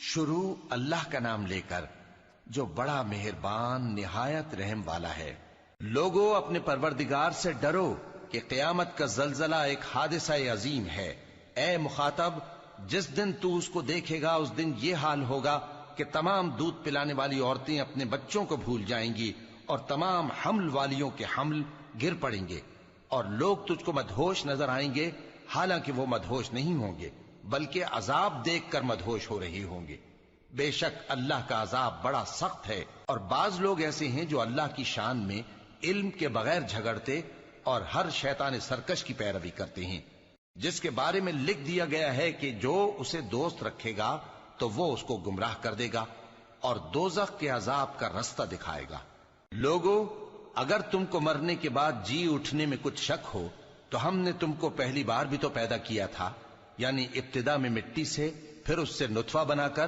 شروع اللہ کا نام لے کر جو بڑا مہربان نہایت رحم والا ہے۔ لوگو اپنے پروردگار سے ڈرو کہ قیامت کا زلزلہ ایک حادثہ عظیم ہے۔ اے مخاطب، جس دن تو اس کو دیکھے گا اس دن یہ حال ہوگا کہ تمام دودھ پلانے والی عورتیں اپنے بچوں کو بھول جائیں گی اور تمام حمل والیوں کے حمل گر پڑیں گے، اور لوگ تجھ کو مدہوش نظر آئیں گے حالانکہ وہ مدہوش نہیں ہوں گے بلکہ عذاب دیکھ کر مدہوش ہو رہے ہوں گے۔ بے شک اللہ کا عذاب بڑا سخت ہے۔ اور بعض لوگ ایسے ہیں جو اللہ کی شان میں علم کے بغیر جھگڑتے اور ہر شیطان سرکش کی پیروی کرتے ہیں، جس کے بارے میں لکھ دیا گیا ہے کہ جو اسے دوست رکھے گا تو وہ اس کو گمراہ کر دے گا اور دوزخ کے عذاب کا رستہ دکھائے گا۔ لوگو، اگر تم کو مرنے کے بعد جی اٹھنے میں کچھ شک ہو تو ہم نے تم کو پہلی بار بھی تو پیدا کیا تھا، یعنی ابتدا میں مٹی سے، پھر اس سے نطفہ بنا کر